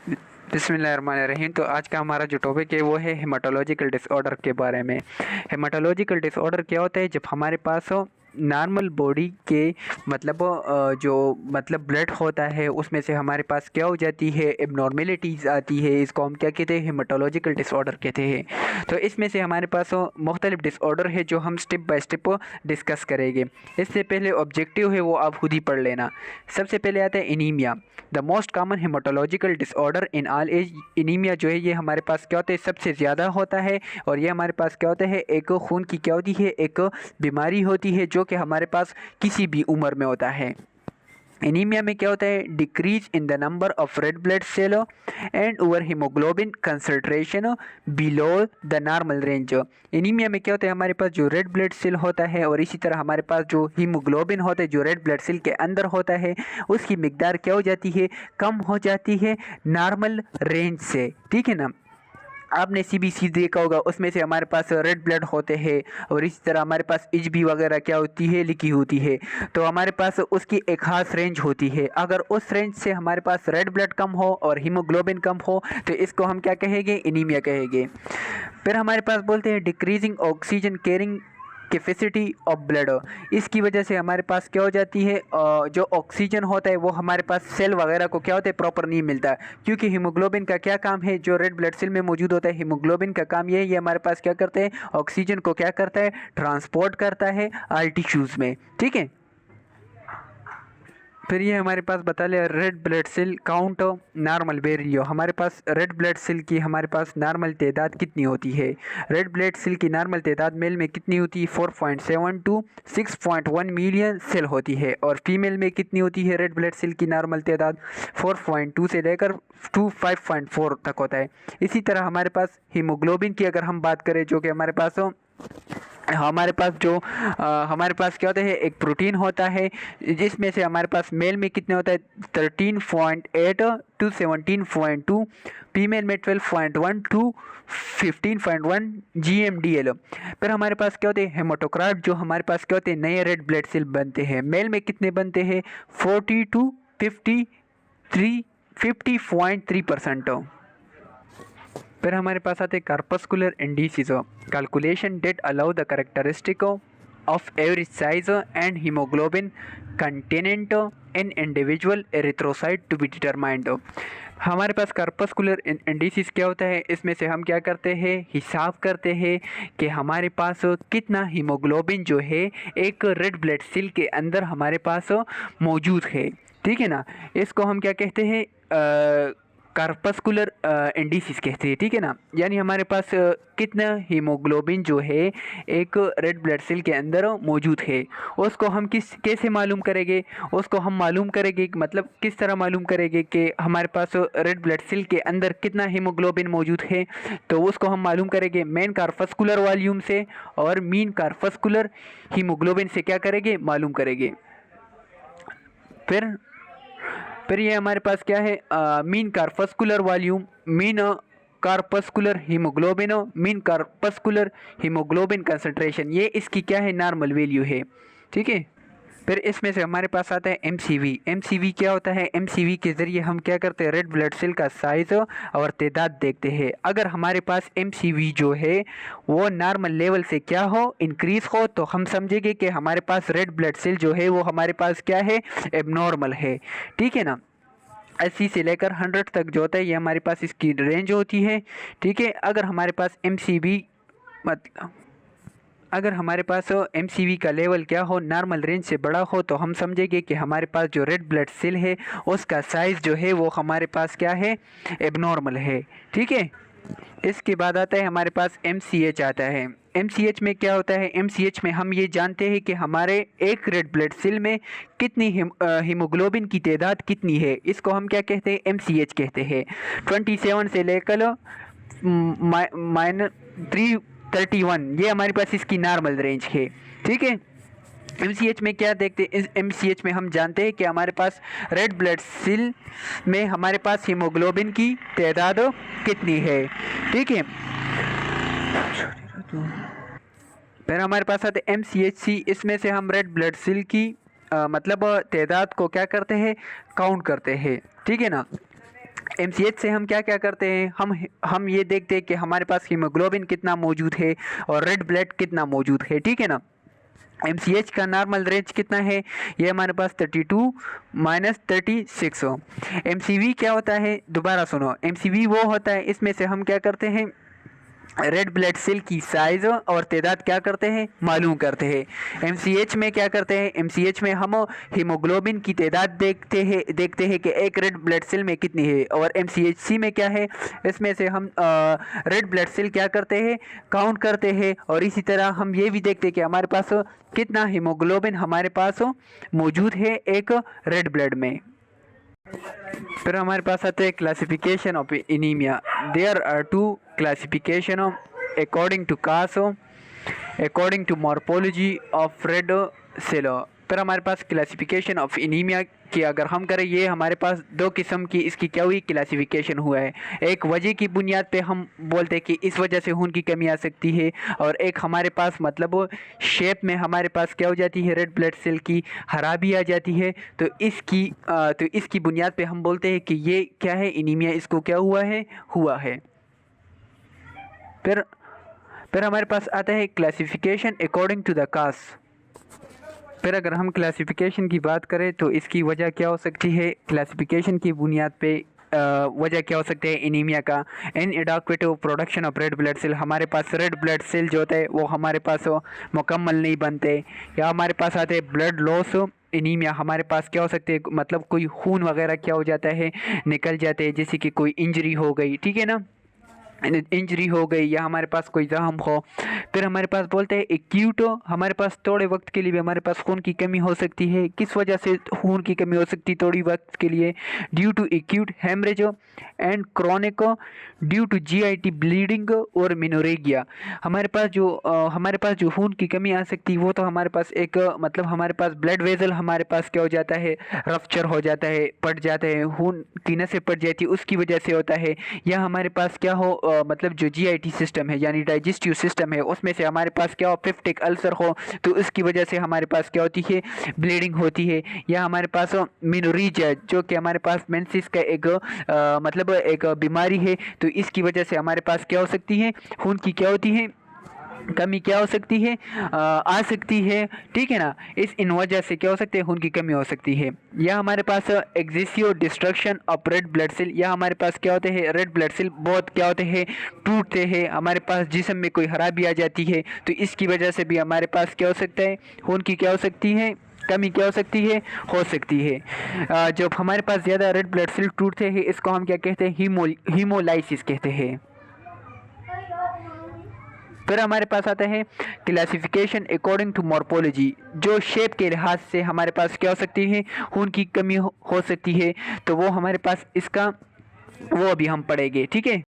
बिस्मिल्लाहिर्रहमानिर्रहीम। तो आज का हमारा जो टॉपिक है वो है हेमाटोलॉजिकल डिसऑर्डर के बारे में। हेमाटोलॉजिकल डिसऑर्डर क्या होता है? जब हमारे पास नॉर्मल बॉडी के मतलब जो मतलब ब्लड होता है उसमें से हमारे पास क्या हो जाती है, एबनॉर्मेलिटीज़ आती है। इसको हम क्या कहते हैं? हेमाटोलॉजिकल डिसऑर्डर कहते हैं। तो इसमें से हमारे पास मुख्तलिफ डिसऑर्डर है जो हम स्टेप बाय स्टेप डिस्कस करेंगे। इससे पहले ऑब्जेक्टिव है वो आप खुद ही पढ़ लेना। सबसे पहले आता है anaemia, the most common haematological disorder in all age. Anaemia जो है ये हमारे पास क्या होता है? सबसे ज़्यादा होता है। और ये हमारे पास क्या होता है? एक खून की क्या होती है? एक बीमारी होती है जो कि हमारे पास किसी भी उम्र में होता है। एनीमिया में क्या होता है? Decrease in the number of red blood cell and over haemoglobin concentration below the normal range. Anaemia में क्या होता है? हमारे पास जो रेड ब्लड सेल होता है और इसी तरह हमारे पास जो हीमोग्लोबिन होता है जो रेड ब्लड सेल के अंदर होता है उसकी मिकदार क्या हो जाती है? कम हो जाती है नॉर्मल रेंज से। ठीक है ना? आपने सीबीसी देखा होगा, उसमें से हमारे पास रेड ब्लड होते हैं और इसी तरह हमारे पास एचबी वगैरह क्या होती है? लिखी होती है। तो हमारे पास उसकी एक खास रेंज होती है। अगर उस रेंज से हमारे पास रेड ब्लड कम हो और हीमोग्लोबिन कम हो तो इसको हम क्या कहेंगे? एनीमिया कहेंगे। फिर हमारे पास बोलते हैं decreasing oxygen carrying capacity of blood. इसकी वजह से हमारे पास क्या हो जाती है? जो ऑक्सीजन होता है वो हमारे पास सेल वगैरह को क्या होता है? प्रॉपर नहीं मिलता। क्योंकि हीमोग्लोबिन का क्या काम है? जो रेड ब्लड सेल में मौजूद होता है हीमोग्लोबिन का काम ये है, ये हमारे पास क्या करते हैं? ऑक्सीजन को क्या करता है? ट्रांसपोर्ट करता है आल टिश्यूज़ में। ठीक है। फिर ये हमारे पास बता ले red blood cell count normal वेरियो। हमारे पास रेड ब्लड सेल की हमारे पास नॉर्मल तादाद कितनी होती है? रेड ब्लड सेल की नॉर्मल तादाद मेल में कितनी होती है? 4.7 टू 6.1 मिलियन सेल होती है। और फीमेल में कितनी होती है रेड ब्लड सेल की नॉर्मल तादाद? 4.2 से लेकर 5.4 तक होता है। इसी तरह हमारे पास हीमोग्लोबिन की अगर हम बात करें जो कि हमारे पास हमारे पास क्या होता है? एक प्रोटीन होता है जिसमें से हमारे पास मेल में कितने होता है? 13.8 टू 17.2, फीमेल में 12.1 टू 15.1 GMDL। फिर हमारे पास क्या होते हैं? हेमाटोक्राट जो हमारे पास क्या होते हैं? नए रेड ब्लड सेल बनते हैं। मेल में कितने बनते हैं? 40 टू 50.3%। फिर हमारे पास आते हैं corpuscular indices, calculation that allow the characteristic of average size and haemoglobin content in individual erythrocyte to be determined. हमारे पास कार्पस्कुलर इंडिसेस क्या होता है? इसमें से हम क्या करते हैं? हिसाब करते हैं कि हमारे पास कितना हीमोग्लोबिन जो है एक रेड ब्लड सेल के अंदर हमारे पास मौजूद है। ठीक है ना? इसको हम क्या कहते हैं? कार्पस्कुलर इंडिसेस कहते हैं। ठीक है ना? यानी हमारे पास कितना हीमोग्लोबिन जो है एक रेड ब्लड सेल के अंदर मौजूद है उसको हम कैसे मालूम करेंगे? उसको हम मालूम करेंगे मतलब किस तरह मालूम करेंगे कि हमारे पास रेड ब्लड सेल के अंदर कितना हीमोग्लोबिन मौजूद है? तो उसको हम मालूम करेंगे मेन कार्पस्कुलर वॉल्यूम से और मीन कार्पस्कुलर हीमोग्लोबिन से क्या करेंगे? मालूम करेंगे। फिर ये हमारे पास क्या है? Mean corpuscular volume, mean corpuscular haemoglobin, mean corpuscular haemoglobin concentration, ये इसकी क्या है? नॉर्मल वैल्यू है। ठीक है। फिर इसमें से हमारे पास आता है एमसीवी। एमसीवी क्या होता है? एमसीवी के ज़रिए हम क्या करते हैं? रेड ब्लड सेल का साइज़ और तादाद देखते हैं। अगर हमारे पास एमसीवी जो है वो नॉर्मल लेवल से क्या हो? इंक्रीज़ हो तो हम समझेंगे कि हमारे पास रेड ब्लड सेल जो है वो हमारे पास क्या है? एबनॉर्मल है। ठीक है ना? 80 से लेकर 100 तक जो होता है ये हमारे पास इसकी रेंज होती है। ठीक है। अगर हमारे पास एमसीवी मतलब अगर हमारे पास एमसीवी का लेवल क्या हो? नॉर्मल रेंज से बड़ा हो तो हम समझेंगे कि हमारे पास जो रेड ब्लड सेल है उसका साइज़ जो है वो हमारे पास क्या है? एबनॉर्मल है। ठीक है। इसके बाद आता है हमारे पास एमसीएच आता है। एमसीएच में क्या होता है? एमसीएच में हम ये जानते हैं कि हमारे एक रेड ब्लड सेल में कितनी हीमोग्लोबिन की तादाद कितनी है। इसको हम क्या कहते हैं? एमसीएच कहते हैं। 27 से लेकर -331 ये हमारे पास इसकी नॉर्मल रेंज है। ठीक है। एमसीएच में क्या देखते हैं? एमसीएच में हम जानते हैं कि हमारे पास रेड ब्लड सेल में हमारे पास हीमोग्लोबिन की तादाद कितनी है। ठीक है। फिर हमारे पास आते एमसीएचसी। इसमें से हम रेड ब्लड सेल की मतलब तादाद को क्या करते हैं? काउंट करते हैं। ठीक है ना? MCH से हम क्या क्या करते हैं, हम ये देखते हैं कि हमारे पास हीमोग्लोबिन कितना मौजूद है और रेड ब्लड कितना मौजूद है, ठीक है ना। MCH का नॉर्मल रेंज कितना है, ये हमारे पास 32 माइनस 36 हो। MCV क्या होता है, दोबारा सुनो, MCV वो होता है, इसमें से हम क्या करते हैं, रेड ब्लड सेल की साइज और तादाद क्या करते हैं, मालूम करते हैं। MCH में क्या करते हैं, MCH में हम हीमोग्लोबिन की तादाद देखते हैं कि एक रेड ब्लड सेल में कितनी है। और MCHC में क्या है, इसमें से हम रेड ब्लड सेल क्या करते हैं, काउंट करते हैं। और इसी तरह हम ये भी देखते हैं कि हमारे पास कितना हीमोग्लोबिन हमारे पास मौजूद है एक रेड ब्लड में। फिर हमारे पास आता है classification of anaemia. There are 2 classification according to cause, according to morphology of red cell. फिर हमारे पास क्लासिफिकेशन ऑफ एनीमिया की अगर हम करें, ये हमारे पास 2 किस्म की इसकी क्या हुई, क्लासिफिकेशन हुआ है। एक वजह की बुनियाद पे हम बोलते हैं कि इस वजह से खून की कमी आ सकती है, और एक हमारे पास मतलब शेप में हमारे पास क्या हो जाती है, रेड ब्लड सेल की खराबी आ जाती है। तो इसकी बुनियाद पे हम बोलते हैं कि ये क्या है, एनीमिया इसको क्या हुआ है। फिर हमारे पास आता है क्लासिफिकेशन अकॉर्डिंग टू द कास। फिर अगर हम क्लासिफिकेशन की बात करें तो इसकी वजह क्या हो सकती है, क्लासिफिकेशन की बुनियाद पे वजह क्या हो सकती है एनीमिया का, inadequate production of red blood cell. हमारे पास रेड ब्लड सेल जो होते हैं वो हमारे पास मुकम्मल नहीं बनते, या हमारे पास आते हैं ब्लड लॉस एनीमिया। हमारे पास क्या हो सकते हैं, मतलब कोई खून वगैरह क्या हो जाता है, निकल जाते हैं, जैसे कि कोई इंजरी हो गई, ठीक है ना, इंजरी हो गई या हमारे पास कोई जख्म हो। फिर हमारे पास बोलते हैं एक्यूट, हमारे पास थोड़े वक्त के लिए भी हमारे पास खून की कमी हो सकती है। किस वजह से खून की कमी हो सकती है थोड़ी वक्त के लिए, due to acute haemorrhage and chronic due to GIT bleeding और मेनोरेगिया। हमारे पास जो खून की कमी आ सकती है वो तो हमारे पास एक मतलब हमारे पास ब्लड वेजल हमारे पास क्या हो जाता है, रफ्चर हो जाता है, फट जाता है, खून की नसें फट जाती है, उसकी वजह से होता है। या हमारे पास क्या हो मतलब जो GIT सिस्टम है यानी डाइजेस्टिव सिस्टम है, उसमें से हमारे पास क्या हो, पेप्टिक अल्सर हो, तो उसकी वजह से हमारे पास क्या होती है, ब्लीडिंग होती है। या हमारे पास मेनोरेजिया जो कि हमारे पास मेंसेस का एक मतलब एक बीमारी है, तो इसकी वजह से हमारे पास क्या हो सकती है, खून की क्या होती है, कमी क्या हो सकती है, आ सकती है, ठीक है ना। इन वजह से क्या हो सकती है, खून की कमी हो सकती है। या हमारे पास excessive destruction of red blood cell, या हमारे पास क्या होते हैं, रेड ब्लड सेल बहुत क्या होते हैं, टूटते हैं, हमारे पास जिस्म में कोई खराबी आ जाती है, तो इसकी वजह से भी हमारे पास क्या हो सकता है, खून की क्या हो सकती है, कमी क्या हो सकती है। जब हमारे पास ज़्यादा रेड ब्लड सेल टूटते हैं, इसको हम क्या कहते हैं, हीमोलाइसिस कहते हैं। फिर हमारे पास आता है क्लासिफिकेशन अकॉर्डिंग टू मॉर्फोलॉजी, जो शेप के लिहाज से हमारे पास क्या हो सकती है, खून की कमी हो सकती है, तो वो हमारे पास इसका वो अभी हम पढ़ेंगे, ठीक है।